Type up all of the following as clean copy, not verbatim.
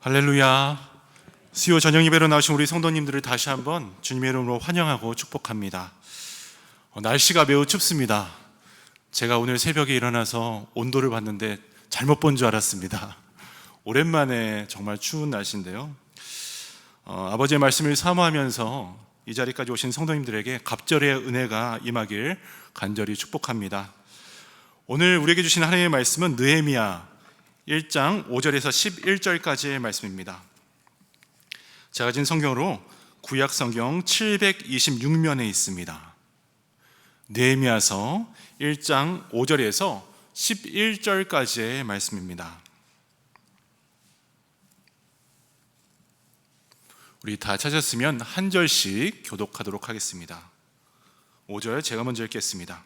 할렐루야. 수요 저녁 예배로 나오신 우리 성도님들을 다시 한번 주님의 이름으로 환영하고 축복합니다. 날씨가 매우 춥습니다. 제가 오늘 새벽에 일어나서 온도를 봤는데 잘못 본 줄 알았습니다. 오랜만에 정말 추운 날씨인데요. 아버지의 말씀을 사모하면서 이 자리까지 오신 성도님들에게 갑절의 은혜가 임하길 간절히 축복합니다. 오늘 우리에게 주신 하나님의 말씀은 느헤미야 1장 5절에서 11절까지의 말씀입니다. 제가 가진 성경으로 구약 성경 726면에 있습니다. 느헤미야서 1장 5절에서 11절까지의 말씀입니다. 우리 다 찾았으면 한 절씩 교독하도록 하겠습니다. 5절 제가 먼저 읽겠습니다.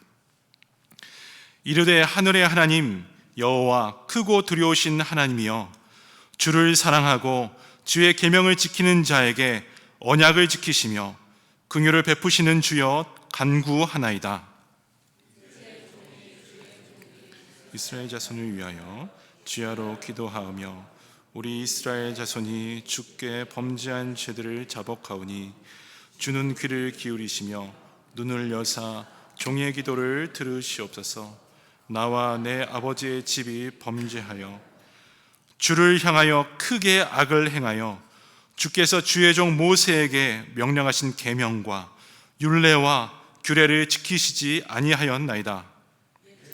이르되 하늘의 하나님 여호와 크고 두려우신 하나님이여, 주를 사랑하고 주의 계명을 지키는 자에게 언약을 지키시며 긍휼을 베푸시는 주여 간구하나이다. 이스라엘 자손을 위하여 주야로 기도하오며 우리 이스라엘 자손이 주께 범죄한 죄들을 자복하오니 주는 귀를 기울이시며 눈을 여사 종의 기도를 들으시옵소서. 나와 내 아버지의 집이 범죄하여 주를 향하여 크게 악을 행하여 주께서 주의 종 모세에게 명령하신 계명과 율례와 규례를 지키시지 아니하였나이다.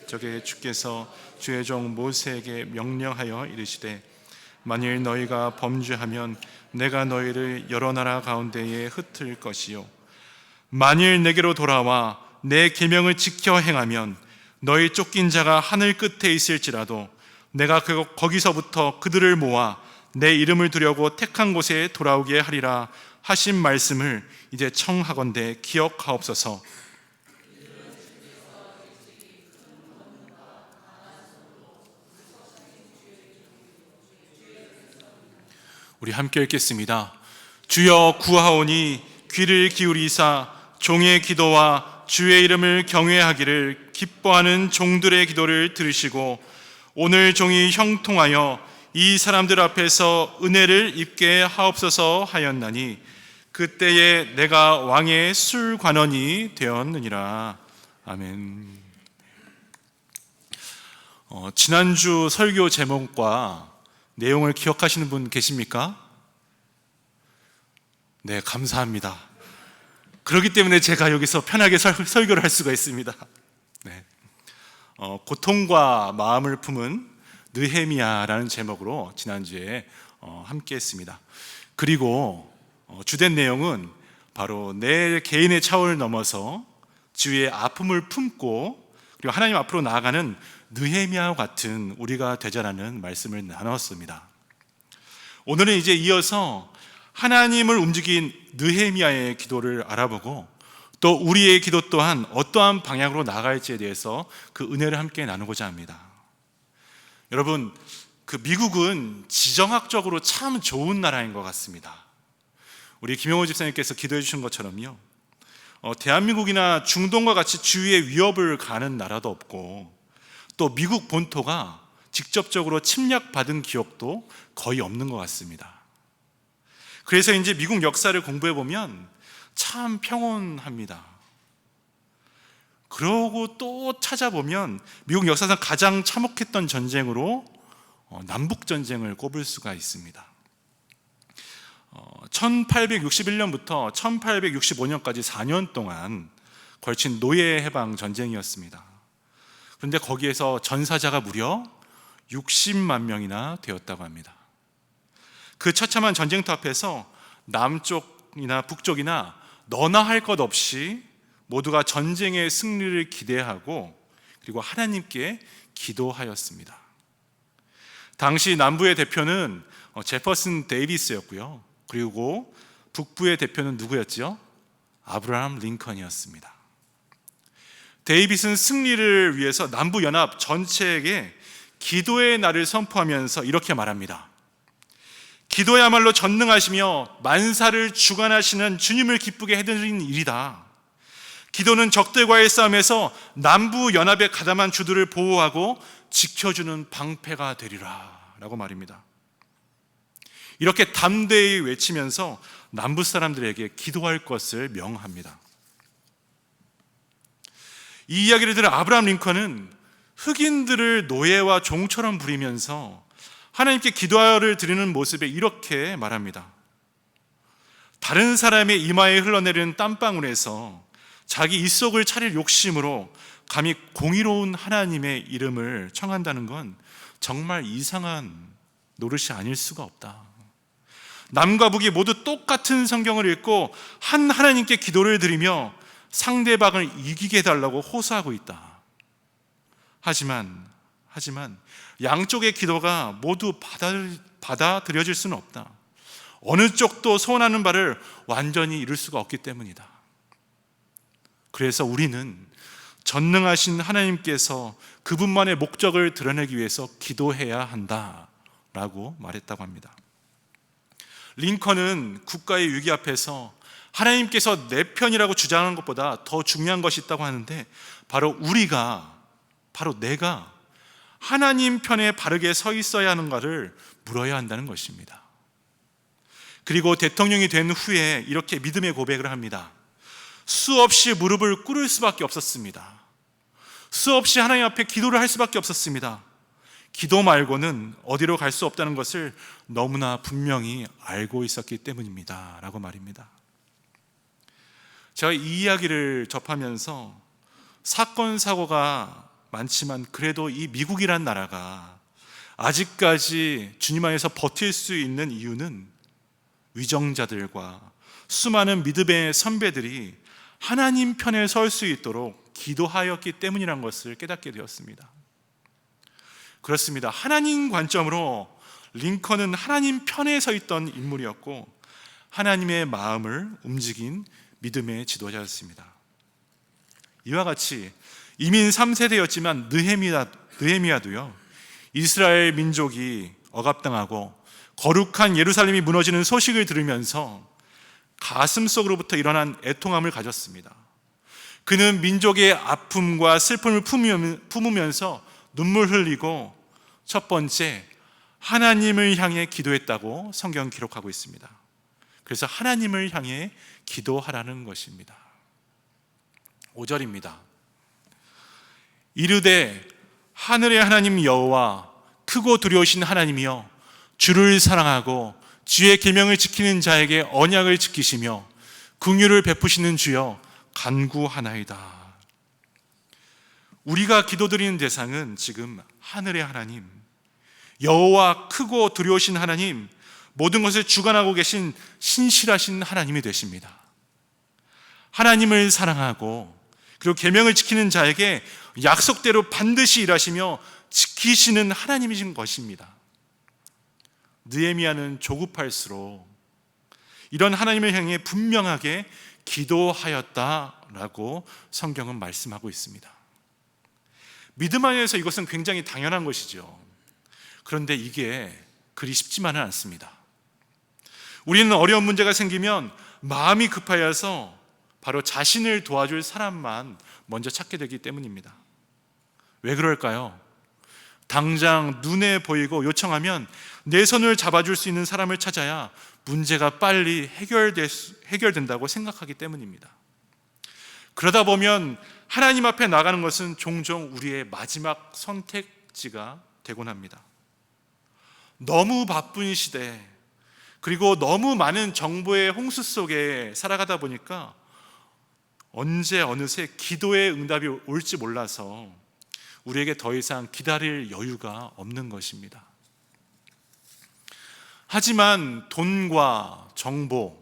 저게 주께서 주의 종 모세에게 명령하여 이르시되 만일 너희가 범죄하면 내가 너희를 여러 나라 가운데에 흩을 것이요 만일 내게로 돌아와 내 계명을 지켜 행하면 너희 쫓긴 자가 하늘 끝에 있을지라도 내가 거기서부터 그들을 모아 내 이름을 두려고 택한 곳에 돌아오게 하리라 하신 말씀을 이제 청하건대 기억하옵소서. 우리 함께 읽겠습니다. 주여 구하오니 귀를 기울이사 종의 기도와 주의 이름을 경외하기를 기뻐하는 종들의 기도를 들으시고 오늘 종이 형통하여 이 사람들 앞에서 은혜를 입게 하옵소서 하였나니 그때에 내가 왕의 술관원이 되었느니라. 아멘. 지난주 설교 제목과 내용을 기억하시는 분 계십니까? 네, 감사합니다. 그렇기 때문에 제가 여기서 편하게 설교를 할 수가 있습니다. 네. 고통과 마음을 품은 느헤미야라는 제목으로 지난주에 함께 했습니다. 그리고 주된 내용은 바로 내 개인의 차원을 넘어서 주의 아픔을 품고 그리고 하나님 앞으로 나아가는 느헤미야와 같은 우리가 되자라는 말씀을 나눴습니다. 오늘은 이제 이어서 하나님을 움직인 느헤미야의 기도를 알아보고 또 우리의 기도 또한 어떠한 방향으로 나아갈지에 대해서 그 은혜를 함께 나누고자 합니다. 여러분, 그 미국은 지정학적으로 참 좋은 나라인 것 같습니다. 우리 김영호 집사님께서 기도해 주신 것처럼요, 대한민국이나 중동과 같이 주위의 위협을 가는 나라도 없고 또 미국 본토가 직접적으로 침략받은 기억도 거의 없는 것 같습니다. 그래서 이제 미국 역사를 공부해 보면 참 평온합니다. 그러고 또 찾아보면 미국 역사상 가장 참혹했던 전쟁으로 남북전쟁을 꼽을 수가 있습니다. 1861년부터 1865년까지 4년 동안 걸친 노예 해방 전쟁이었습니다. 그런데 거기에서 전사자가 무려 60만 명이나 되었다고 합니다. 그 처참한 전쟁터 앞에서 남쪽이나 북쪽이나 너나 할 것 없이 모두가 전쟁의 승리를 기대하고 그리고 하나님께 기도하였습니다. 당시 남부의 대표는 제퍼슨 데이비스였고요. 그리고 북부의 대표는 누구였죠? 아브라함 링컨이었습니다. 데이빗은 승리를 위해서 남부연합 전체에게 기도의 날을 선포하면서 이렇게 말합니다. 기도야말로 전능하시며 만사를 주관하시는 주님을 기쁘게 해드리는 일이다. 기도는 적들과의 싸움에서 남부연합의 가담한 주들을 보호하고 지켜주는 방패가 되리라 라고 말입니다. 이렇게 담대히 외치면서 남부 사람들에게 기도할 것을 명합니다. 이 이야기를 들은 아브라함 링컨은 흑인들을 노예와 종처럼 부리면서 하나님께 기도를 드리는 모습에 이렇게 말합니다. 다른 사람의 이마에 흘러내리는 땀방울에서 자기 입속을 차릴 욕심으로 감히 공의로운 하나님의 이름을 청한다는 건 정말 이상한 노릇이 아닐 수가 없다. 남과 북이 모두 똑같은 성경을 읽고 한 하나님께 기도를 드리며 상대방을 이기게 해달라고 호소하고 있다. 하지만 양쪽의 기도가 모두 받아들여질 수는 없다. 어느 쪽도 소원하는 바를 완전히 이룰 수가 없기 때문이다. 그래서 우리는 전능하신 하나님께서 그분만의 목적을 드러내기 위해서 기도해야 한다라고 말했다고 합니다. 링컨은 국가의 위기 앞에서 하나님께서 내 편이라고 주장하는 것보다 더 중요한 것이 있다고 하는데, 바로 내가 하나님 편에 바르게 서 있어야 하는가를 물어야 한다는 것입니다. 그리고 대통령이 된 후에 이렇게 믿음의 고백을 합니다. 수없이 무릎을 꿇을 수밖에 없었습니다. 수없이 하나님 앞에 기도를 할 수밖에 없었습니다. 기도 말고는 어디로 갈 수 없다는 것을 너무나 분명히 알고 있었기 때문입니다 라고 말입니다. 제가 이 이야기를 접하면서 사건 사고가 많지만 그래도 이 미국이란 나라가 아직까지 주님 안에서 버틸 수 있는 이유는 위정자들과 수많은 믿음의 선배들이 하나님 편에 설 수 있도록 기도하였기 때문이라는 것을 깨닫게 되었습니다. 그렇습니다. 하나님 관점으로 링컨은 하나님 편에 서 있던 인물이었고 하나님의 마음을 움직인 믿음의 지도자였습니다. 이와 같이 이민 3세대였지만 느헤미야도요, 이스라엘 민족이 억압당하고 거룩한 예루살렘이 무너지는 소식을 들으면서 가슴속으로부터 일어난 애통함을 가졌습니다. 그는 민족의 아픔과 슬픔을 품으면서 눈물 흘리고 첫 번째, 하나님을 향해 기도했다고 성경 기록하고 있습니다. 그래서 하나님을 향해 기도하라는 것입니다. 5절입니다. 이르되 하늘의 하나님 여호와 크고 두려우신 하나님이여, 주를 사랑하고 주의 계명을 지키는 자에게 언약을 지키시며 긍휼을 베푸시는 주여 간구하나이다. 우리가 기도드리는 대상은 지금 하늘의 하나님, 여호와 크고 두려우신 하나님, 모든 것을 주관하고 계신 신실하신 하나님이 되십니다. 하나님을 사랑하고 그리고 계명을 지키는 자에게 약속대로 반드시 일하시며 지키시는 하나님이신 것입니다. 느헤미야는 조급할수록 이런 하나님을 향해 분명하게 기도하였다라고 성경은 말씀하고 있습니다. 믿음 안에서 이것은 굉장히 당연한 것이죠. 그런데 이게 그리 쉽지만은 않습니다. 우리는 어려운 문제가 생기면 마음이 급하여서 바로 자신을 도와줄 사람만 먼저 찾게 되기 때문입니다. 왜 그럴까요? 당장 눈에 보이고 요청하면 내 손을 잡아줄 수 있는 사람을 찾아야 문제가 빨리 해결된다고 생각하기 때문입니다. 그러다 보면 하나님 앞에 나가는 것은 종종 우리의 마지막 선택지가 되곤 합니다. 너무 바쁜 시대, 그리고 너무 많은 정보의 홍수 속에 살아가다 보니까 언제 어느새 기도의 응답이 올지 몰라서 우리에게 더 이상 기다릴 여유가 없는 것입니다. 하지만 돈과 정보,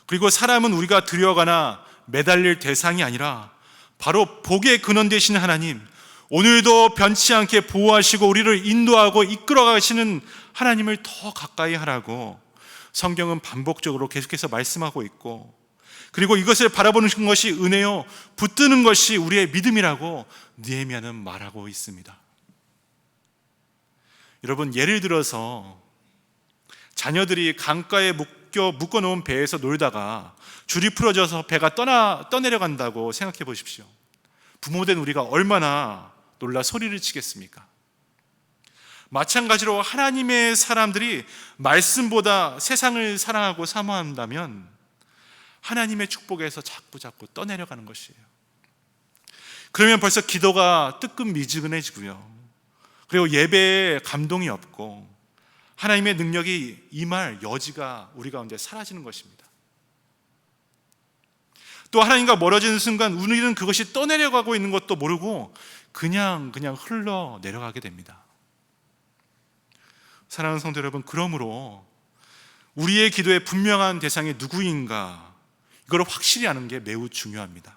그리고 사람은 우리가 들여가나 매달릴 대상이 아니라 바로 복의 근원 되시는 하나님, 오늘도 변치 않게 보호하시고 우리를 인도하고 이끌어 가시는 하나님을 더 가까이 하라고 성경은 반복적으로 계속해서 말씀하고 있고, 그리고 이것을 바라보는 것이 은혜요, 붙드는 것이 우리의 믿음이라고 느헤미야는 말하고 있습니다. 여러분, 예를 들어서 자녀들이 강가에 묶어놓은 배에서 놀다가 줄이 풀어져서 배가 떠내려간다고 생각해 보십시오. 부모된 우리가 얼마나 놀라 소리를 치겠습니까? 마찬가지로 하나님의 사람들이 말씀보다 세상을 사랑하고 사모한다면 하나님의 축복에서 자꾸 떠내려가는 것이에요. 그러면 벌써 기도가 뜨끔미지근해지고요. 그리고 예배에 감동이 없고 하나님의 능력이 임할 여지가 우리 가운데 사라지는 것입니다. 또 하나님과 멀어지는 순간 우리는 그것이 떠내려가고 있는 것도 모르고 그냥 흘러 내려가게 됩니다. 사랑하는 성도 여러분, 그러므로 우리의 기도의 분명한 대상이 누구인가, 이걸 확실히 아는 게 매우 중요합니다.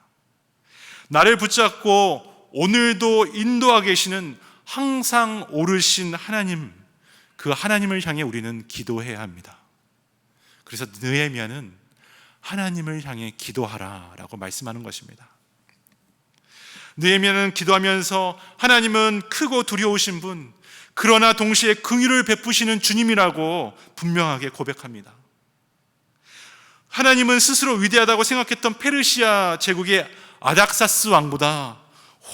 나를 붙잡고 오늘도 인도하고 계시는 항상 오르신 하나님, 그 하나님을 향해 우리는 기도해야 합니다. 그래서 느헤미야는 하나님을 향해 기도하라 라고 말씀하는 것입니다. 느헤미야는 기도하면서 하나님은 크고 두려우신 분, 그러나 동시에 긍휼을 베푸시는 주님이라고 분명하게 고백합니다. 하나님은 스스로 위대하다고 생각했던 페르시아 제국의 아닥사스 왕보다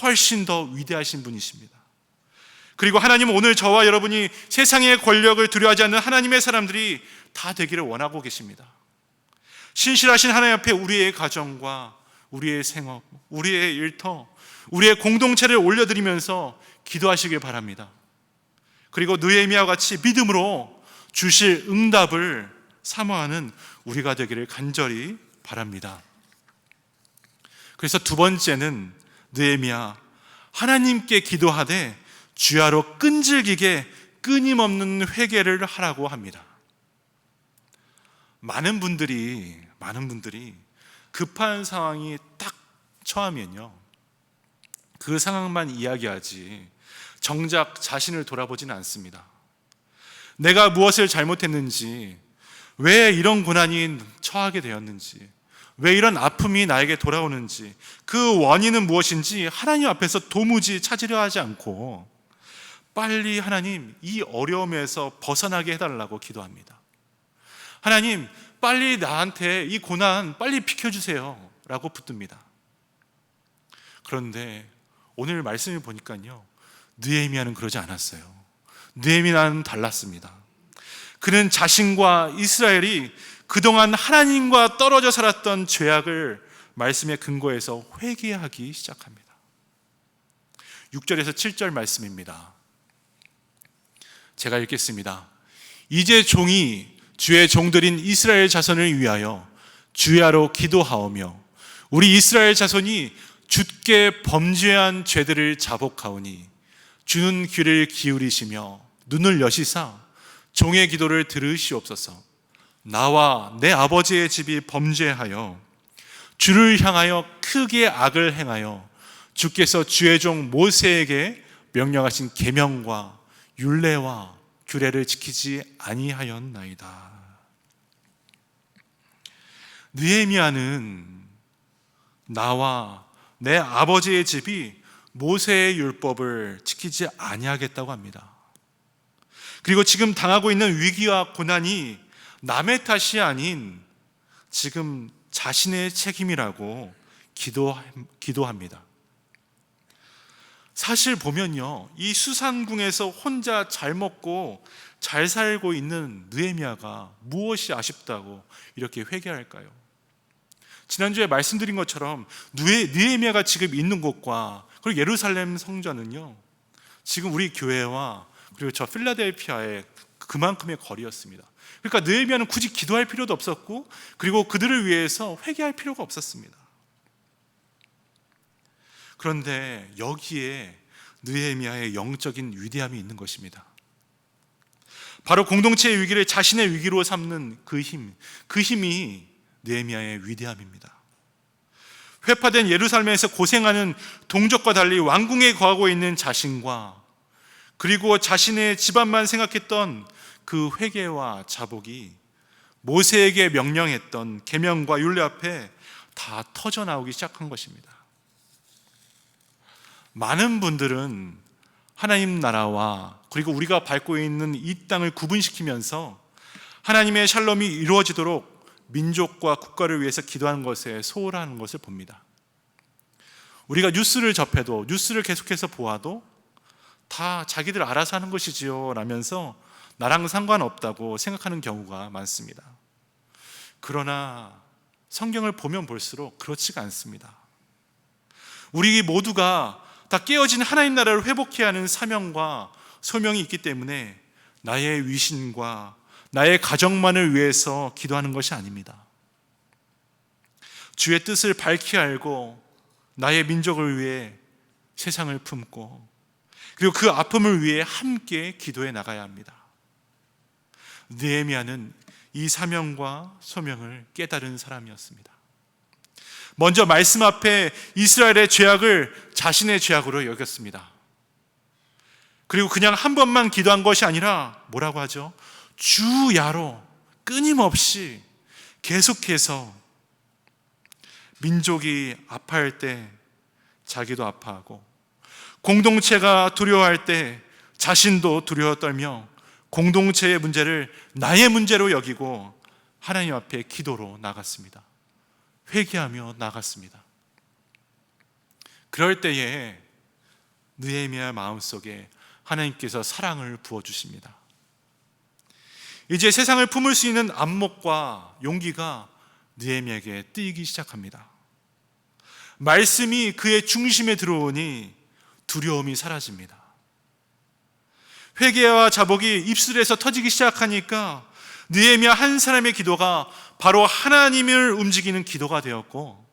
훨씬 더 위대하신 분이십니다. 그리고 하나님은 오늘 저와 여러분이 세상의 권력을 두려워하지 않는 하나님의 사람들이 다 되기를 원하고 계십니다. 신실하신 하나님 앞에 우리의 가정과 우리의 생업, 우리의 일터, 우리의 공동체를 올려드리면서 기도하시길 바랍니다. 그리고 느헤미야와 같이 믿음으로 주실 응답을 사모하는 우리가 되기를 간절히 바랍니다. 그래서 두 번째는 느헤미야, 하나님께 기도하되 주야로 끈질기게 끊임없는 회개를 하라고 합니다. 많은 분들이 급한 상황이 딱 처하면요, 그 상황만 이야기하지 정작 자신을 돌아보지는 않습니다. 내가 무엇을 잘못했는지, 왜 이런 고난이 처하게 되었는지, 왜 이런 아픔이 나에게 돌아오는지, 그 원인은 무엇인지 하나님 앞에서 도무지 찾으려 하지 않고 빨리 하나님, 이 어려움에서 벗어나게 해달라고 기도합니다. 하나님, 빨리 나한테 이 고난 빨리 비켜주세요 라고 붙듭니다. 그런데 오늘 말씀을 보니까요, 느헤미야는 그러지 않았어요. 느헤미야는 달랐습니다. 그는 자신과 이스라엘이 그동안 하나님과 떨어져 살았던 죄악을 말씀의 근거에서 회개하기 시작합니다. 6절에서 7절 말씀입니다. 제가 읽겠습니다. 이제 종이 주의 종들인 이스라엘 자손을 위하여 주야로 기도하오며 우리 이스라엘 자손이 주께 범죄한 죄들을 자복하오니 주는 귀를 기울이시며 눈을 여시사 종의 기도를 들으시옵소서. 나와 내 아버지의 집이 범죄하여 주를 향하여 크게 악을 행하여 주께서 주의 종 모세에게 명령하신 계명과 율례와 규례를 지키지 아니하였나이다. 느헤미야는 나와 내 아버지의 집이 모세의 율법을 지키지 아니하겠다고 합니다. 그리고 지금 당하고 있는 위기와 고난이 남의 탓이 아닌 지금 자신의 책임이라고 기도합니다. 사실 보면요, 이 수산궁에서 혼자 잘 먹고 잘 살고 있는 느헤미야가 무엇이 아쉽다고 이렇게 회개할까요? 지난주에 말씀드린 것처럼 느헤미야가 지금 있는 곳과 그리고 예루살렘 성전은요, 지금 우리 교회와 그리고 저 필라델피아의 그만큼의 거리였습니다. 그러니까 느헤미야는 굳이 기도할 필요도 없었고, 그리고 그들을 위해서 회개할 필요가 없었습니다. 그런데 여기에 느헤미야의 영적인 위대함이 있는 것입니다. 바로 공동체의 위기를 자신의 위기로 삼는 그 힘이 느헤미야의 위대함입니다. 회파된 예루살렘에서 고생하는 동족과 달리 왕궁에 거하고 있는 자신과 그리고 자신의 집안만 생각했던 그 회개와 자복이 모세에게 명령했던 계명과 율례 앞에 다 터져 나오기 시작한 것입니다. 많은 분들은 하나님 나라와 그리고 우리가 밟고 있는 이 땅을 구분시키면서 하나님의 샬롬이 이루어지도록 민족과 국가를 위해서 기도하는 것에 소홀하는 것을 봅니다. 우리가 뉴스를 접해도, 뉴스를 계속해서 보아도 다 자기들 알아서 하는 것이지요 라면서 나랑 상관없다고 생각하는 경우가 많습니다. 그러나 성경을 보면 볼수록 그렇지가 않습니다. 우리 모두가 다 깨어진 하나님 나라를 회복해야 하는 사명과 소명이 있기 때문에 나의 위신과 나의 가정만을 위해서 기도하는 것이 아닙니다. 주의 뜻을 밝히 알고 나의 민족을 위해 세상을 품고 그리고 그 아픔을 위해 함께 기도해 나가야 합니다. 느헤미야는 이 사명과 소명을 깨달은 사람이었습니다. 먼저 말씀 앞에 이스라엘의 죄악을 자신의 죄악으로 여겼습니다. 그리고 그냥 한 번만 기도한 것이 아니라 뭐라고 하죠? 주야로 끊임없이 계속해서 민족이 아파할 때 자기도 아파하고 공동체가 두려워할 때 자신도 두려워 떨며 공동체의 문제를 나의 문제로 여기고 하나님 앞에 기도로 나갔습니다. 회개하며 나갔습니다. 그럴 때에 느헤미야 마음속에 하나님께서 사랑을 부어주십니다. 이제 세상을 품을 수 있는 안목과 용기가 느헤미야에게 뜨이기 시작합니다. 말씀이 그의 중심에 들어오니 두려움이 사라집니다. 회개와 자복이 입술에서 터지기 시작하니까 느헤미야 한 사람의 기도가 바로 하나님을 움직이는 기도가 되었고,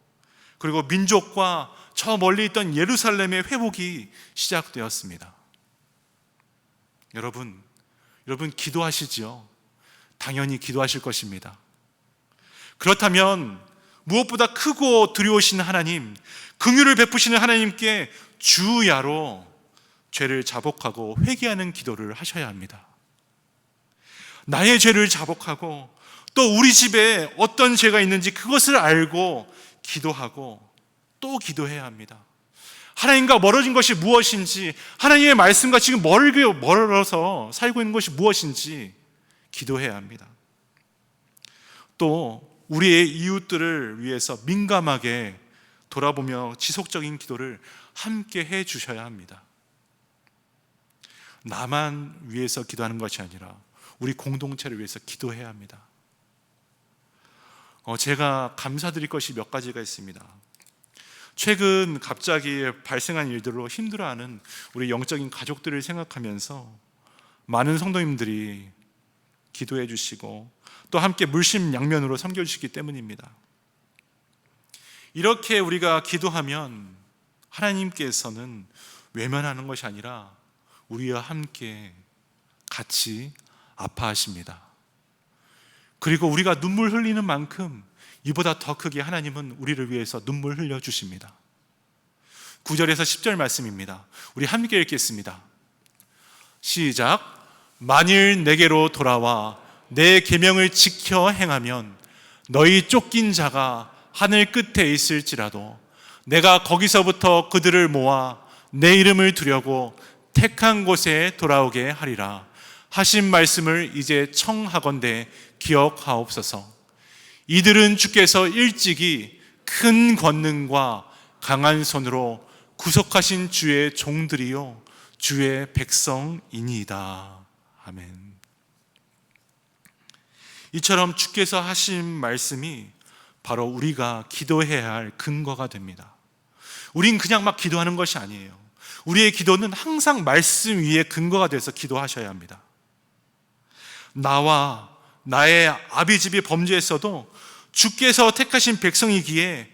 그리고 민족과 저 멀리 있던 예루살렘의 회복이 시작되었습니다. 여러분 기도하시지요? 당연히 기도하실 것입니다. 그렇다면 무엇보다 크고 두려우신 하나님, 긍휼을 베푸시는 하나님께 주야로 죄를 자복하고 회개하는 기도를 하셔야 합니다. 나의 죄를 자복하고 또 우리 집에 어떤 죄가 있는지 그것을 알고 기도하고 또 기도해야 합니다. 하나님과 멀어진 것이 무엇인지, 하나님의 말씀과 지금 멀어서 살고 있는 것이 무엇인지 기도해야 합니다. 또 우리의 이웃들을 위해서 민감하게 돌아보며 지속적인 기도를 함께 해 주셔야 합니다. 나만 위해서 기도하는 것이 아니라 우리 공동체를 위해서 기도해야 합니다. 제가 감사드릴 것이 몇 가지가 있습니다. 최근 갑자기 발생한 일들로 힘들어하는 우리 영적인 가족들을 생각하면서 많은 성도님들이 기도해 주시고 또 함께 물심양면으로 섬겨주시기 때문입니다. 이렇게 우리가 기도하면 하나님께서는 외면하는 것이 아니라 우리와 함께 같이 아파하십니다. 그리고 우리가 눈물 흘리는 만큼 이보다 더 크게 하나님은 우리를 위해서 눈물 흘려주십니다. 9절에서 10절 말씀입니다. 우리 함께 읽겠습니다. 시작. 만일 내게로 돌아와 내 계명을 지켜 행하면 너희 쫓긴 자가 하늘 끝에 있을지라도 내가 거기서부터 그들을 모아 내 이름을 두려고 택한 곳에 돌아오게 하리라 하신 말씀을 이제 청하건대 기억하옵소서. 이들은 주께서 일찍이 큰 권능과 강한 손으로 구속하신 주의 종들이요 주의 백성이니이다. 아멘. 이처럼 주께서 하신 말씀이 바로 우리가 기도해야 할 근거가 됩니다. 우린 그냥 막 기도하는 것이 아니에요. 우리의 기도는 항상 말씀 위에 근거가 돼서 기도하셔야 합니다. 나와 나의 아비집이 범죄했어도 주께서 택하신 백성이기에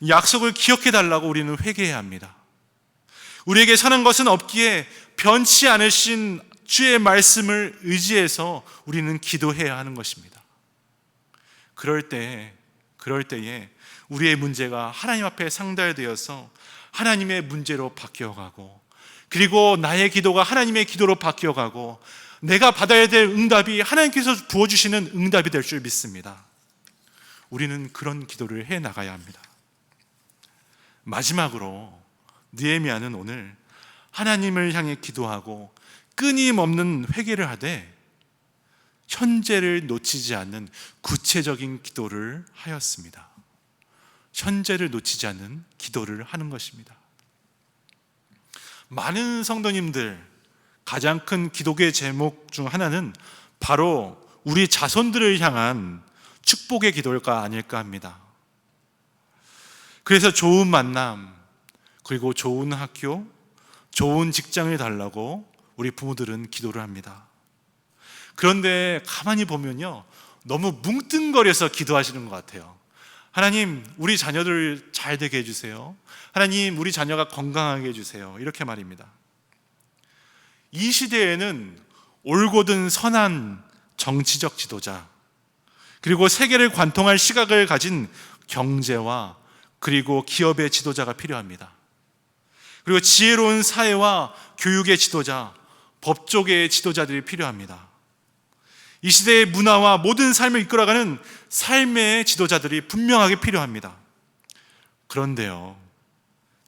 약속을 기억해 달라고 우리는 회개해야 합니다. 우리에게 사는 것은 없기에 변치 않으신 주의 말씀을 의지해서 우리는 기도해야 하는 것입니다. 그럴 때에 우리의 문제가 하나님 앞에 상달되어서 하나님의 문제로 바뀌어가고, 그리고 나의 기도가 하나님의 기도로 바뀌어가고, 내가 받아야 될 응답이 하나님께서 부어주시는 응답이 될 줄 믿습니다. 우리는 그런 기도를 해 나가야 합니다. 마지막으로 느헤미야는 오늘 하나님을 향해 기도하고 끊임없는 회개를 하되 현재를 놓치지 않는 구체적인 기도를 하였습니다. 현재를 놓치지 않는 기도를 하는 것입니다. 많은 성도님들, 가장 큰 기도의 제목 중 하나는 바로 우리 자손들을 향한 축복의 기도일까 아닐까 합니다. 그래서 좋은 만남, 그리고 좋은 학교, 좋은 직장을 달라고 우리 부모들은 기도를 합니다. 그런데 가만히 보면요, 너무 뭉뚱거려서 기도하시는 것 같아요. 하나님, 우리 자녀들 잘 되게 해주세요. 하나님, 우리 자녀가 건강하게 해주세요. 이렇게 말입니다. 이 시대에는 올곧은 선한 정치적 지도자, 그리고 세계를 관통할 시각을 가진 경제와 그리고 기업의 지도자가 필요합니다. 그리고 지혜로운 사회와 교육의 지도자, 법조계의 지도자들이 필요합니다. 이 시대의 문화와 모든 삶을 이끌어가는 삶의 지도자들이 분명하게 필요합니다. 그런데요,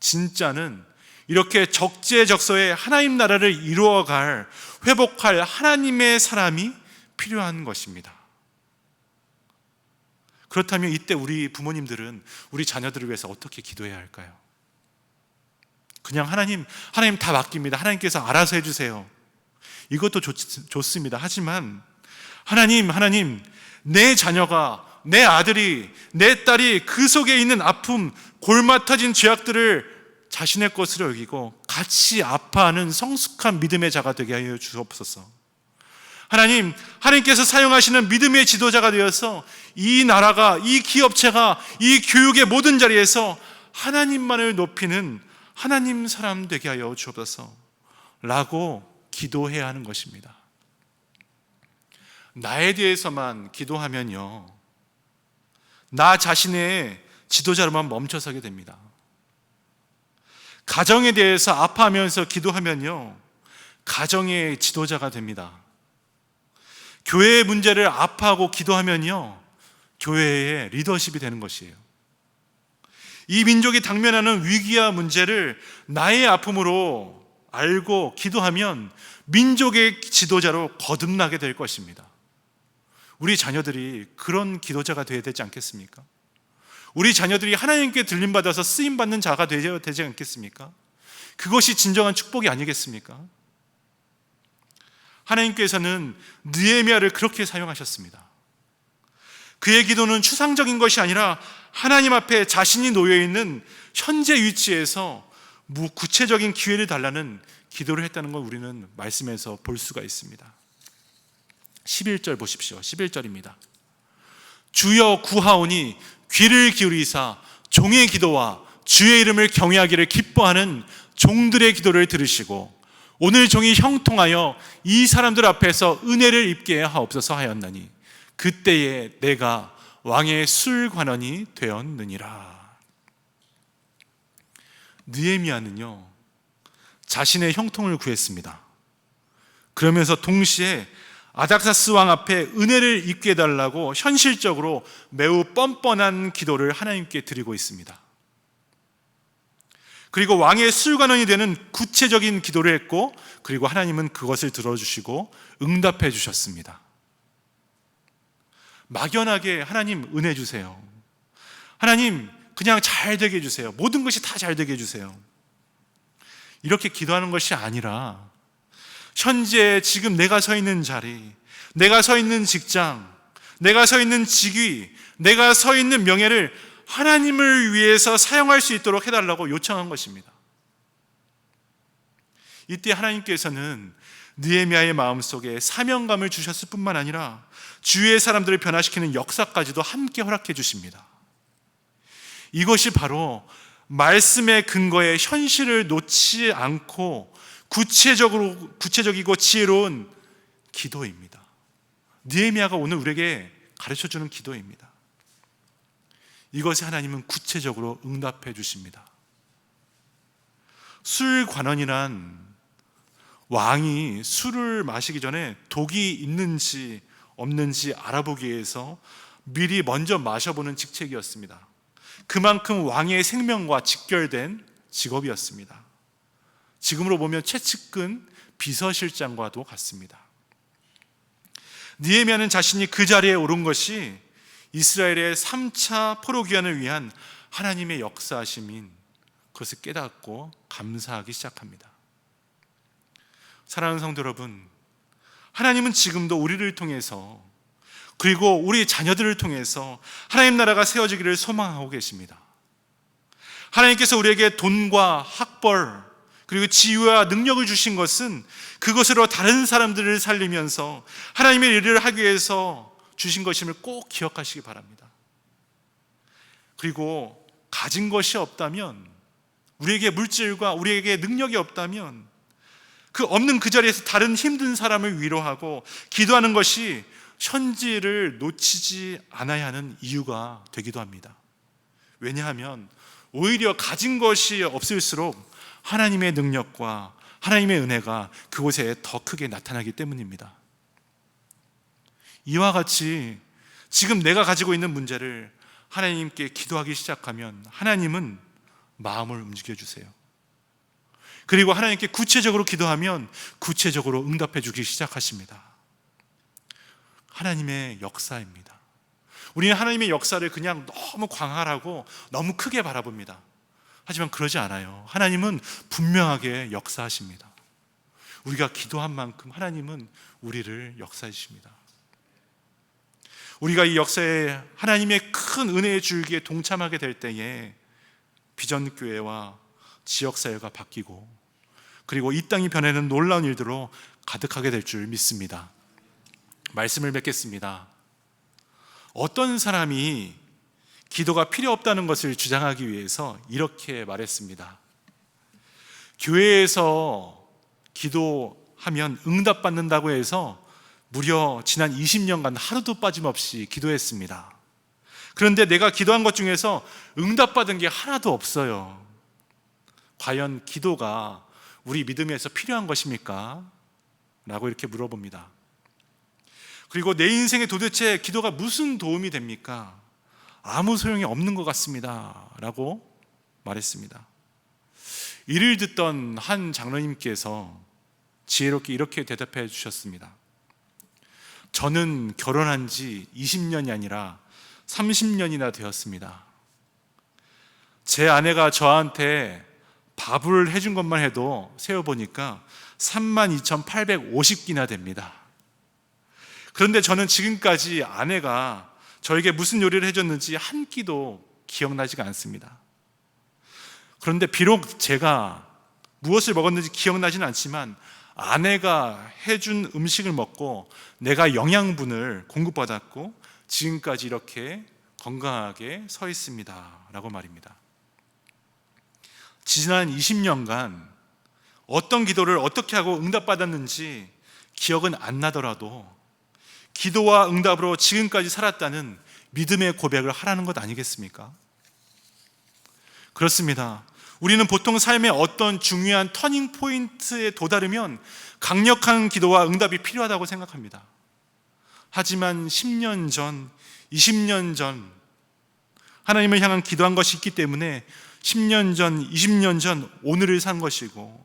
진짜는 이렇게 적재적소에 하나님 나라를 이루어갈, 회복할 하나님의 사람이 필요한 것입니다. 그렇다면 이때 우리 부모님들은 우리 자녀들을 위해서 어떻게 기도해야 할까요? 그냥 하나님 다 맡깁니다. 하나님께서 알아서 해주세요. 이것도 좋습니다. 하지만 하나님, 내 자녀가, 내 아들이, 내 딸이 그 속에 있는 아픔, 골마터진 죄악들을 자신의 것으로 여기고 같이 아파하는 성숙한 믿음의 자가 되게 하여 주옵소서. 하나님께서 사용하시는 믿음의 지도자가 되어서 이 나라가, 이 기업체가, 이 교육의 모든 자리에서 하나님만을 높이는 하나님 사람 되게 하여 주옵소서 라고 기도해야 하는 것입니다. 나에 대해서만 기도하면요, 나 자신의 지도자로만 멈춰서게 됩니다. 가정에 대해서 아파하면서 기도하면요, 가정의 지도자가 됩니다. 교회의 문제를 아파하고 기도하면요, 교회의 리더십이 되는 것이에요. 이 민족이 당면하는 위기와 문제를 나의 아픔으로 알고 기도하면 민족의 지도자로 거듭나게 될 것입니다. 우리 자녀들이 그런 기도자가 되어야 되지 않겠습니까? 우리 자녀들이 하나님께 들림받아서 쓰임받는 자가 되어야 되지 않겠습니까? 그것이 진정한 축복이 아니겠습니까? 하나님께서는 느헤미야를 그렇게 사용하셨습니다. 그의 기도는 추상적인 것이 아니라 하나님 앞에 자신이 놓여있는 현재 위치에서 구체적인 기회를 달라는 기도를 했다는 걸 우리는 말씀에서 볼 수가 있습니다. 11절 보십시오. 11절입니다. 주여 구하오니 귀를 기울이사 종의 기도와 주의 이름을 경외하기를 기뻐하는 종들의 기도를 들으시고 오늘 종이 형통하여 이 사람들 앞에서 은혜를 입게 하옵소서 하였나니 그때에 내가 왕의 술관원이 되었느니라. 느헤미야는요, 자신의 형통을 구했습니다. 그러면서 동시에 아닥사스 왕 앞에 은혜를 입게 해달라고 현실적으로 매우 뻔뻔한 기도를 하나님께 드리고 있습니다. 그리고 왕의 술관원이 되는 구체적인 기도를 했고, 그리고 하나님은 그것을 들어주시고 응답해 주셨습니다. 막연하게 하나님 은혜 주세요, 하나님 그냥 잘 되게 해주세요, 모든 것이 다 잘 되게 해주세요, 이렇게 기도하는 것이 아니라 현재 지금 내가 서 있는 자리, 내가 서 있는 직장, 내가 서 있는 직위, 내가 서 있는 명예를 하나님을 위해서 사용할 수 있도록 해달라고 요청한 것입니다. 이때 하나님께서는 느헤미야의 마음속에 사명감을 주셨을 뿐만 아니라 주위의 사람들을 변화시키는 역사까지도 함께 허락해 주십니다. 이것이 바로 말씀의 근거에 현실을 놓지 않고 구체적이고 지혜로운 기도입니다. 느헤미야가 오늘 우리에게 가르쳐주는 기도입니다. 이것에 하나님은 구체적으로 응답해 주십니다. 술관원이란 왕이 술을 마시기 전에 독이 있는지 없는지 알아보기 위해서 미리 먼저 마셔보는 직책이었습니다. 그만큼 왕의 생명과 직결된 직업이었습니다. 지금으로 보면 최측근 비서실장과도 같습니다. 느헤미야는 자신이 그 자리에 오른 것이 이스라엘의 3차 포로귀환을 위한 하나님의 역사하심인 그것을 깨닫고 감사하기 시작합니다. 사랑하는 성도 여러분, 하나님은 지금도 우리를 통해서, 그리고 우리 자녀들을 통해서 하나님 나라가 세워지기를 소망하고 계십니다. 하나님께서 우리에게 돈과 학벌, 그리고 지위와 능력을 주신 것은 그것으로 다른 사람들을 살리면서 하나님의 일을 하기 위해서 주신 것임을 꼭 기억하시기 바랍니다. 그리고 가진 것이 없다면, 우리에게 물질과 우리에게 능력이 없다면 그 없는 그 자리에서 다른 힘든 사람을 위로하고 기도하는 것이 현지를 놓치지 않아야 하는 이유가 되기도 합니다. 왜냐하면 오히려 가진 것이 없을수록 하나님의 능력과 하나님의 은혜가 그곳에 더 크게 나타나기 때문입니다. 이와 같이 지금 내가 가지고 있는 문제를 하나님께 기도하기 시작하면 하나님은 마음을 움직여주세요. 그리고 하나님께 구체적으로 기도하면 구체적으로 응답해 주기 시작하십니다. 하나님의 역사입니다. 우리는 하나님의 역사를 그냥 너무 광활하고 너무 크게 바라봅니다. 하지만 그러지 않아요. 하나님은 분명하게 역사하십니다. 우리가 기도한 만큼 하나님은 우리를 역사해 주십니다. 우리가 이 역사에 하나님의 큰 은혜의 줄기에 동참하게 될 때에 비전교회와 지역사회가 바뀌고, 그리고 이 땅이 변하는 놀라운 일들로 가득하게 될 줄 믿습니다. 말씀을 맺겠습니다. 어떤 사람이 기도가 필요 없다는 것을 주장하기 위해서 이렇게 말했습니다. 교회에서 기도하면 응답받는다고 해서 무려 지난 20년간 하루도 빠짐없이 기도했습니다. 그런데 내가 기도한 것 중에서 응답받은 게 하나도 없어요. 과연 기도가 우리 믿음에서 필요한 것입니까? 라고 이렇게 물어봅니다. 그리고 내 인생에 도대체 기도가 무슨 도움이 됩니까? 아무 소용이 없는 것 같습니다. 라고 말했습니다. 이를 듣던 한 장로님께서 지혜롭게 이렇게 대답해 주셨습니다. 저는 결혼한 지 20년이 아니라 30년이나 되었습니다. 제 아내가 저한테 밥을 해준 것만 해도 세어보니까 32,850끼나 됩니다. 그런데 저는 지금까지 아내가 저에게 무슨 요리를 해줬는지 한 끼도 기억나지가 않습니다. 그런데 비록 제가 무엇을 먹었는지 기억나지는 않지만 아내가 해준 음식을 먹고 내가 영양분을 공급받았고 지금까지 이렇게 건강하게 서 있습니다. 라고 말입니다. 지난 20년간 어떤 기도를 어떻게 하고 응답받았는지 기억은 안 나더라도 기도와 응답으로 지금까지 살았다는 믿음의 고백을 하라는 것 아니겠습니까? 그렇습니다. 우리는 보통 삶의 어떤 중요한 터닝 포인트에 도달하면 강력한 기도와 응답이 필요하다고 생각합니다. 하지만 10년 전, 20년 전 하나님을 향한 기도한 것이 있기 때문에 10년 전, 20년 전 오늘을 산 것이고,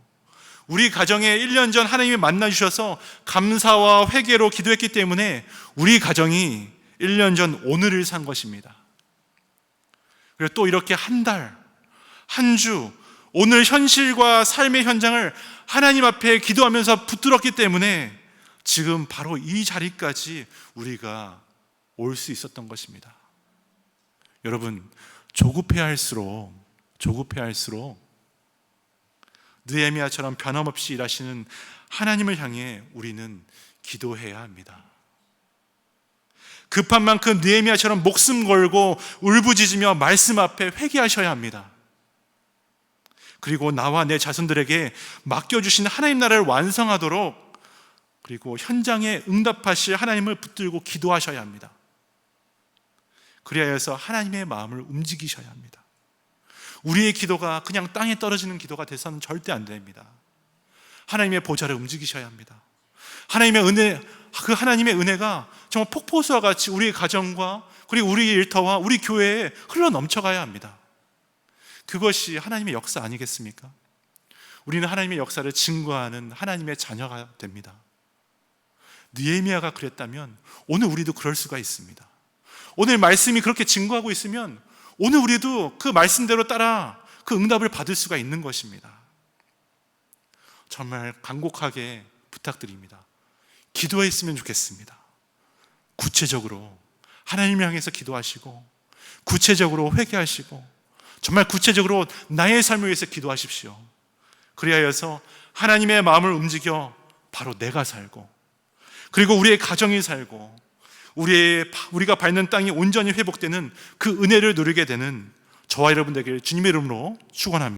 우리 가정에 1년 전 하나님이 만나주셔서 감사와 회개로 기도했기 때문에 우리 가정이 1년 전 오늘을 산 것입니다. 그리고 또 이렇게 한 달, 한 주, 오늘 현실과 삶의 현장을 하나님 앞에 기도하면서 붙들었기 때문에 지금 바로 이 자리까지 우리가 올 수 있었던 것입니다. 여러분, 조급해할수록 느헤미야처럼 변함없이 일하시는 하나님을 향해 우리는 기도해야 합니다. 급한 만큼 느헤미야처럼 목숨 걸고 울부짖으며 말씀 앞에 회개하셔야 합니다. 그리고 나와 내 자손들에게 맡겨주신 하나님 나라를 완성하도록, 그리고 현장에 응답하실 하나님을 붙들고 기도하셔야 합니다. 그래야 해서 하나님의 마음을 움직이셔야 합니다. 우리의 기도가 그냥 땅에 떨어지는 기도가 돼서는 절대 안 됩니다. 하나님의 보좌를 움직이셔야 합니다. 하나님의 은혜, 그 하나님의 은혜가 정말 폭포수와 같이 우리 가정과 그리고 우리 일터와 우리 교회에 흘러 넘쳐가야 합니다. 그것이 하나님의 역사 아니겠습니까? 우리는 하나님의 역사를 증거하는 하나님의 자녀가 됩니다. 느헤미야가 그랬다면 오늘 우리도 그럴 수가 있습니다. 오늘 말씀이 그렇게 증거하고 있으면 오늘 우리도 그 말씀대로 따라 그 응답을 받을 수가 있는 것입니다. 정말 간곡하게 부탁드립니다. 기도했으면 좋겠습니다. 구체적으로 하나님을 향해서 기도하시고, 구체적으로 회개하시고, 정말 구체적으로 나의 삶을 위해서 기도하십시오. 그리하여서 하나님의 마음을 움직여 바로 내가 살고, 그리고 우리의 가정이 살고, 우리가 밟는 땅이 온전히 회복되는 그 은혜를 누리게 되는 저와 여러분 되기를 주님의 이름으로 축원합니다.